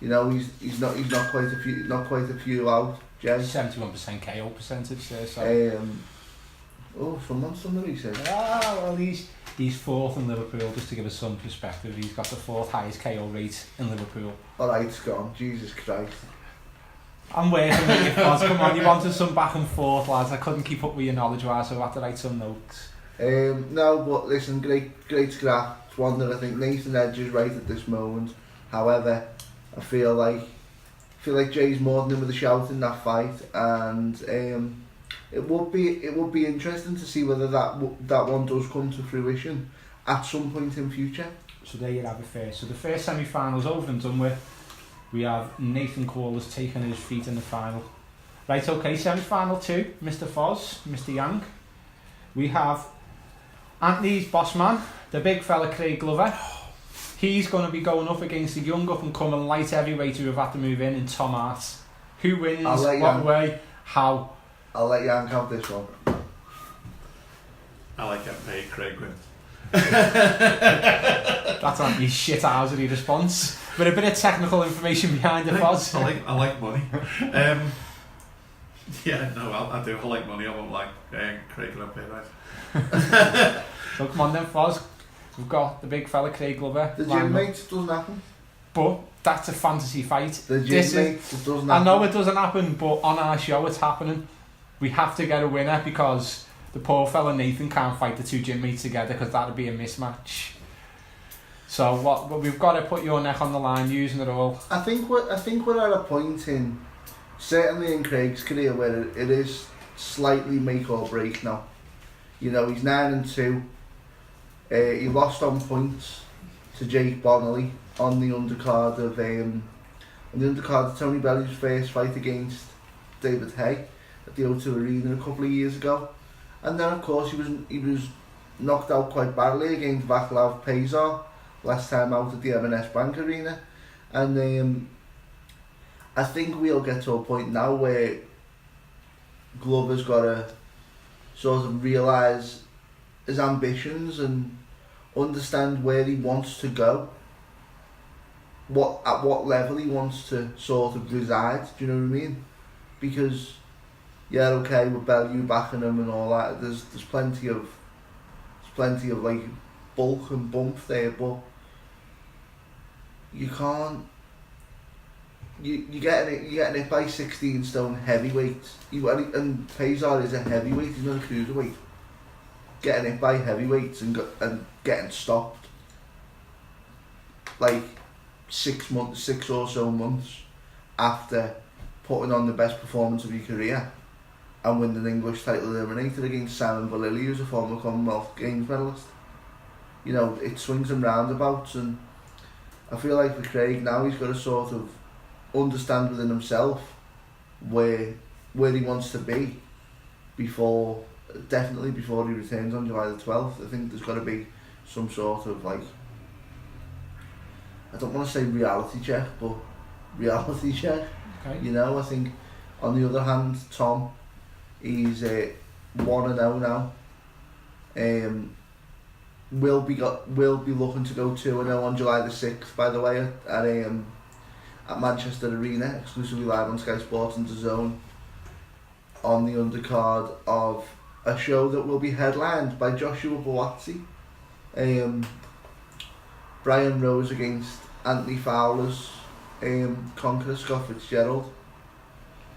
You know, he's not quite a few out. Jay 71% KO percentage there. So. Someone's done the research. Well, he's fourth in Liverpool, just to give us some perspective. He's got the fourth highest KO rate in Liverpool. Alright, it's gone. Jesus Christ. I'm working with you, Foz. Come on, you wanted some back and forth, lads. I couldn't keep up with your knowledge, so I had to write some notes. No, but listen, great scrap. It's one that I think Nathan edges right at this moment. However, I feel like Jay's more than him with a shout in that fight, and it would be interesting to see whether that one does come to fruition at some point in future. So there you have it first. So the first semi-final's over and done with. We have Nathan Corliss taking his feet in the final. Right, okay, semi-final 2, Mr. Foz, Mr. Yank. We have Anthony's boss man, the big fella Craig Glover. He's going to be going up against the young up-and-coming light heavyweight who have had to move in Tom Hart. Who wins, what way, how? I'll let Yank have this one. I like getting paid, Craig wins. That's Anthony's shit-housery response. With a bit of technical information behind the Foz. I like money. Yeah, no, I do. I like money. I won't like Craig will pay right. So come on then, Foz. We've got the big fella Craig Glover. The gym mate doesn't happen. But that's a fantasy fight. The gym mate, it doesn't happen. I know it doesn't happen, but on our show it's happening. We have to get a winner because the poor fella Nathan can't fight the two gym mates together because that would be a mismatch. So what we've got to put your neck on the line using it all. I think we're at a point in, certainly in Craig's career, where it is slightly make or break now. You know, he's 9-2. He lost on points to Jake Bonnelly on the undercard of Tony Belly's first fight against David Hay at the O2 Arena a couple of years ago. And then of course he was knocked out quite badly against Vaclav Pazar last time out at the M&S Bank Arena. And I think we'll get to a point now where Glover's got to sort of realise his ambitions and understand where he wants to go, at what level he wants to sort of reside. Do you know what I mean? Because yeah, okay, with Bellew backing him and all that, there's plenty of like bulk and bump there, but you can't. You're getting it by 16 stone heavyweight. And Pazar is a heavyweight. He's not a cruiserweight. Getting it by heavyweights and getting stopped like 6 or so months after putting on the best performance of your career and winning an English title eliminator against Simon Vallely, who's a former Commonwealth Games medalist. You know, it swings and roundabouts, and I feel like for Craig now he's got to sort of understand within himself where he wants to be before he returns on July the 12th. I think there's got to be some sort of, like, I don't want to say reality check, but reality check. Okay. You know, I think on the other hand, Tom, he's 1-0 now. Will be looking to go 2-0 on July the 6th, by the way, at Manchester Arena, exclusively live on Sky Sports and DAZN, on the undercard of a show that will be headlined by Joshua Buatsi, Brian Rose against Anthony Fowler's conqueror Scott Fitzgerald,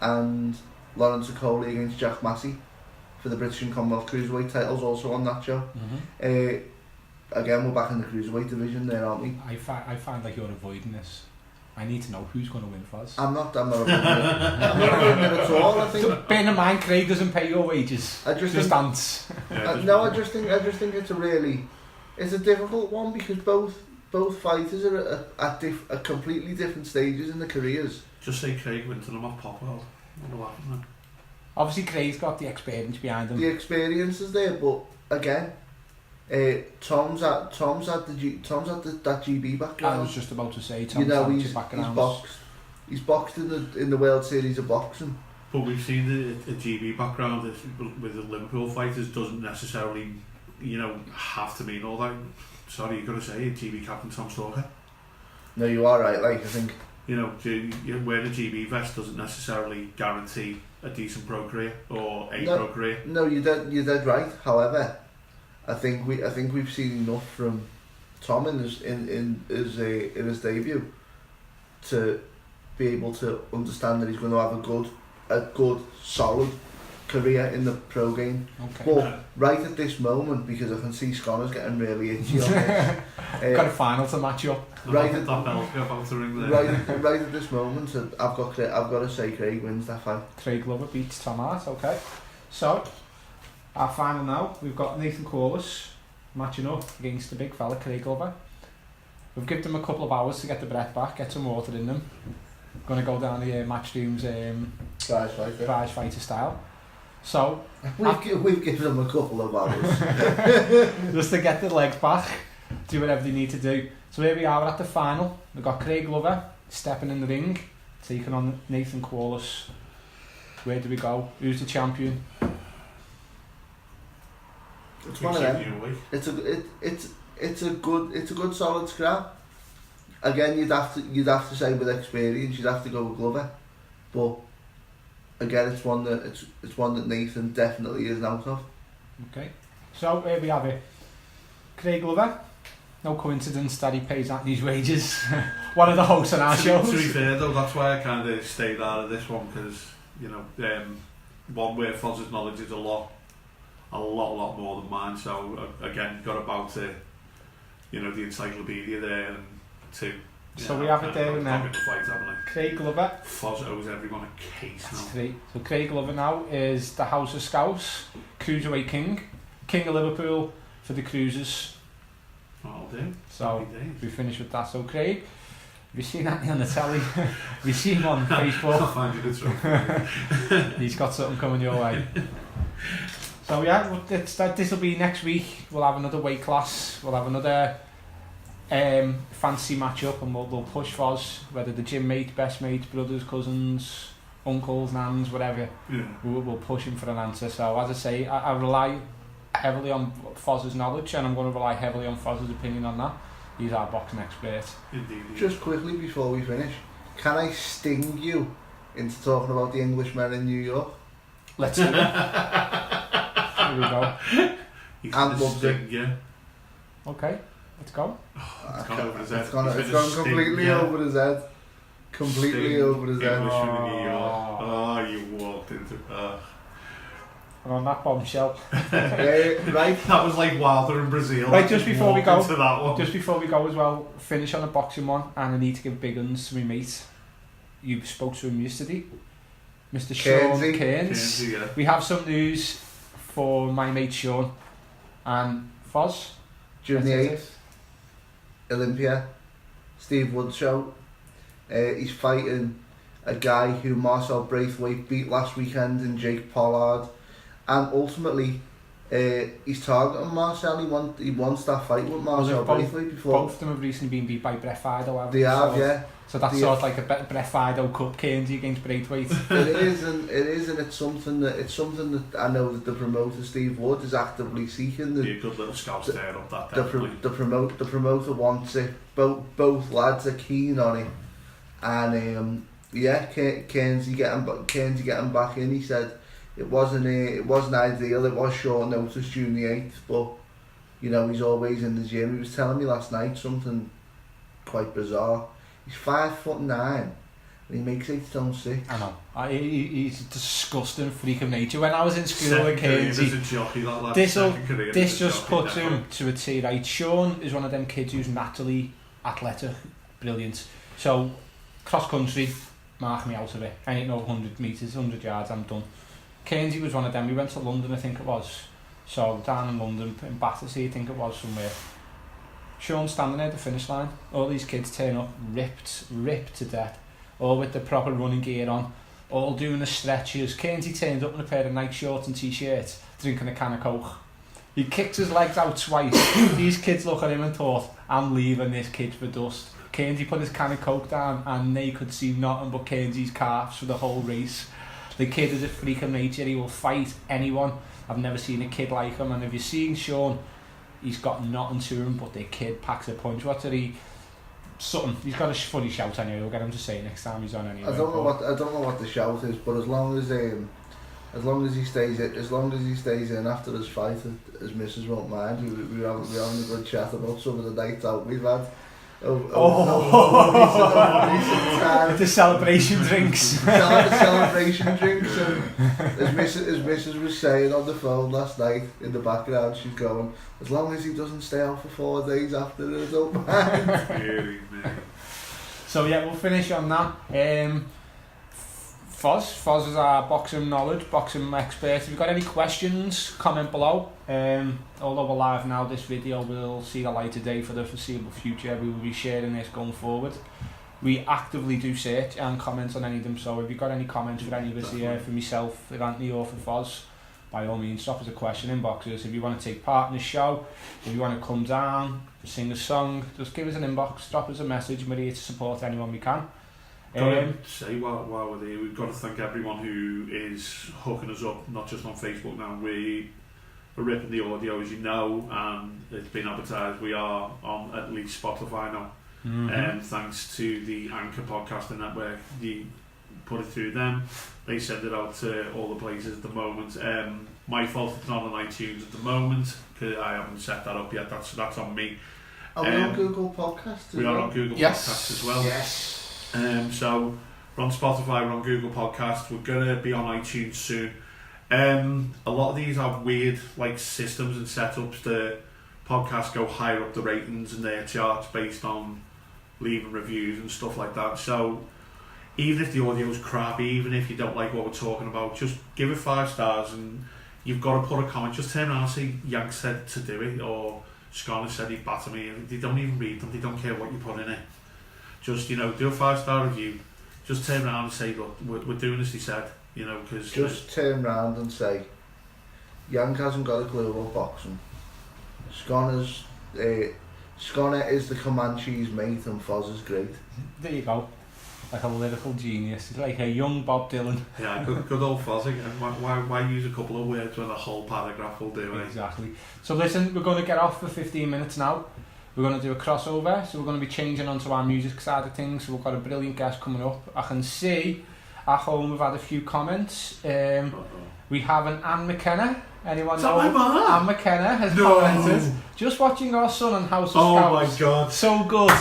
and Lawrence Okoli against Jack Massey for the British and Commonwealth Cruiserweight titles, also on that show. Again, we're back in the Cruiserweight division there, aren't we? I find like you're avoiding this. I need to know who's going to win for us. I'm not avoiding it. I'm not avoiding it at all. I think. Bear in mind, Craig doesn't pay your wages. I just dance. I just think it's a difficult one because both fighters are at completely different stages in their careers. Just say Craig wins and I'm off Pop World. What'll happen then? Obviously, Craig's got the experience behind him. The experience is there, but again, Tom's had that GB background. I was just about to say, Tom's had he's boxed. He's boxed in the World Series of Boxing. But we've seen the GB background with the Liverpool fighters doesn't necessarily, have to mean all that. Sorry, you've got to say it, GB captain Tom Stalker. No, you are right. Like I think wearing a GB vest doesn't necessarily guarantee a decent pro career or pro career. No, you're dead right. However, I think we've seen enough from Tom in his debut to be able to understand that he's going to have a good solid career in the pro game. Okay. But right at this moment, because I can see Sconnor's getting really itchy on this. Got a final to match up. Right at this moment, I've got to say Craig wins that fight. Craig Glover beats Tom Hart. Okay. So our final now, we've got Nathan Corliss matching up against the big fella Craig Glover. We've given them a couple of hours to get the breath back, get some water in them. Going to go down the Matchroom's prize fighter style. So we've given them a couple of hours just to get the legs back, do whatever they need to do. So here we are at the final. We've got Craig Glover stepping in the ring, taking on Nathan Corliss. Where do we go? Who's the champion? It's one of them. It's a good solid scrap. Again, you'd have to say with experience, you'd have to go with Glover, but again, it's one that Nathan definitely is out of. Okay, so here we have it. Craig Glover. No coincidence that he pays Anthony's wages. One of the hosts on our shows. To be fair though, that's why I kind of stayed out of this one because one where Fozz's knowledge is a lot more than mine. So again, you've got about the encyclopedia there, and two. So we have it there and then. Craig Glover. Foz owes everyone a case now. Three. So Craig Glover now is the House of Scouse, Cruiserweight King of Liverpool for the Cruisers. All day. So we finish with that. So Craig, have you seen Anthony on the telly? Have you seen him on Facebook? I'll find you the truth. He's got something coming your way. So yeah, this will be next week. We'll have another weight class. We'll have another fancy match up, and we'll push Foz, whether the gym mate, best mates, brothers, cousins, uncles, nans, whatever. Yeah. We'll push him for an answer. So as I say, I rely heavily on Foz's knowledge, and I'm going to rely heavily on Foz's opinion on that. He's our boxing expert. Indeed. Just quickly before we finish, can I sting you into talking about the Englishmen in New York? Let's do it. Here we go. And loved it. Yeah. Okay, let's go. It's gone over his head. It's gone completely over his head. Completely over his head. Englishman in New York. Oh, you walked into And on that bombshell. Right. That was like Wilder in Brazil. Right, just before we go, as well, finish on a boxing one, and I need to give big uns to my mate. You spoke to him yesterday, Mr. Sean Kearns. Yeah. We have some news for my mate Sean and Foz. June the 8th, Olympia, Steve Wood show. He's fighting a guy who Marcel Braithwaite beat last weekend in Jake Pollard, and ultimately he's targeting Marcel. He wants that fight with Marcel Braithwaite before. Both of them have recently been beat by Brett Fido. They have, yeah. So that's sort of like a Brett Fido Cup Kearnsy against Braithwaite. It is, and it's something that I know that the promoter Steve Wood is actively seeking. Be a good little Scouse there up that definitely. The promoter wants it. Both lads are keen on it, and Kearnsy getting back in. He said it wasn't ideal. It was short notice, June the 8th, but You know, he's always in the gym. He was telling me last night something quite bizarre. He's 5'9", and he makes 8 stone 6. I know. He's a disgusting freak of nature. When I was in school with Kearnsey, this just puts him to a T, right? Sean is one of them kids who's naturally athletic, brilliant. So, cross country, mark me out of it. I ain't no 100 metres, 100 yards, I'm done. Kearnsey was one of them. We went to London, I think it was. So, down in London, in Battersea, I think it was somewhere. Sean standing at the finish line. All these kids turn up, ripped to death. All with the proper running gear on. All doing the stretches. Kearnsey turned up in a pair of Nike shorts and t-shirts, drinking a can of Coke. He kicks his legs out twice. These kids look at him and thought, I'm leaving this kid for dust. Kearnsey put his can of Coke down and they could see nothing but Kearnsey's calves for the whole race. The kid is a freak of nature. He will fight anyone. I've never seen a kid like him, and if you've seen Sean, he's got nothing to him, but the kid packs a punch. What's it? He's got a funny shout anyway. We'll get him to say it next time he's on anyway. I don't know what the shout is, but as long as he stays in after his fight, his missus won't mind. We were having a good chat about some of the nights out we've had. Recent time. The celebration drinks. The celebration drinks, and his missus was saying on the phone last night in the background, she's going, as long as he doesn't stay out for 4 days after it, I don't mind. So yeah, we'll finish on that. Foz is our boxing knowledge, boxing expert. If you've got any questions, comment below. Although we're live now, this video will see the light of day for the foreseeable future. We will be sharing this going forward. We actively do search and comment on any of them, so if you've got any comments for any of us here, for myself, for Anthony or for Foz, by all means drop us a question, inbox us. If you want to take part in the show, if you want to come down, sing a song, just give us an inbox, drop us a message. We're here to support anyone we can. Say while we're there, we've got to thank everyone who is hooking us up, not just on Facebook now. We're ripping the audio, as you know, and it's been advertised. We are on at least Spotify now. Thanks to the Anchor Podcasting Network. You put it through them, they send it out to all the places at the moment. My fault it's not on iTunes at the moment, because I haven't set that up yet. That's on me. Are we on Google Podcasts? We are on Google Podcasts as well. Yes. So we're on Spotify, we're on Google Podcasts, we're going to be on iTunes soon. A lot of these have weird systems and setups. The podcasts go higher up the ratings and their charts based on leaving reviews and stuff like that. So even if the audio is crappy, even if you don't like what we're talking about, just give it 5 stars, and you've got to put a comment. Just turn around and say Yank said to do it, or Scott said he'd batter me. They don't even read them, they don't care what you put in it. Just, do a 5-star review. Just turn around and say, look, we're doing as he said, because... Just turn around and say, Yank hasn't got a clue about boxing. Sconnor is the Comanche's mate and Foz is great. There you go. Like a lyrical genius. It's like a young Bob Dylan. Yeah, good old Foz. Why use a couple of words when a whole paragraph will do it? Exactly. So listen, we're going to get off for 15 minutes now. We're going to do a crossover, so we're going to be changing onto our music side of things. So we've got a brilliant guest coming up. I can see at home we've had a few comments. We have an Yank McKenna. Anyone know? Yank McKenna has commented. Just watching our son on House of Scouse. Oh my god. So good.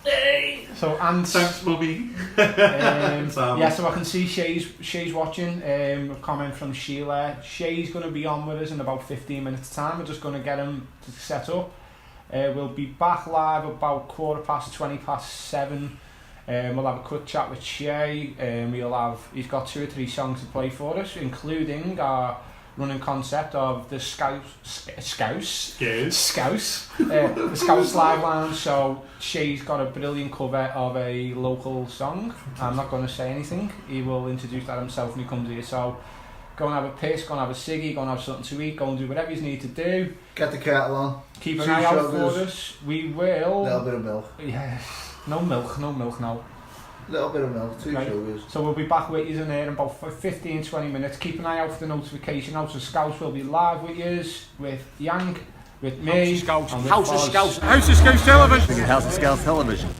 Hey. So and thanks, Mummy. Yeah, so I can see Shea's watching. A comment from Sheila. Shea's going to be on with us in about 15 minutes time. We're just going to get him to set up. We'll be back live about 7:15. We'll have a quick chat with Shea. He's got 2 or 3 songs to play for us, including our running concept of the Scouse, the Scouse Live Lounge. So Shea's got a brilliant cover of a local song. I'm not going to say anything. He will introduce that himself when he comes here. So go and have a piss, go and have a ciggy, go and have something to eat, go and do whatever you need to do. Get the kettle on. Keep an eye out for us. We will... A little bit of milk. Yeah, no milk now. A little bit of milk, 2 sugars. So we'll be back with you in there in about 15-20 minutes. Keep an eye out for the notification. House of Scouse will be live with you, with Yank, with me, House of Scouse Television. House of Scouse Television.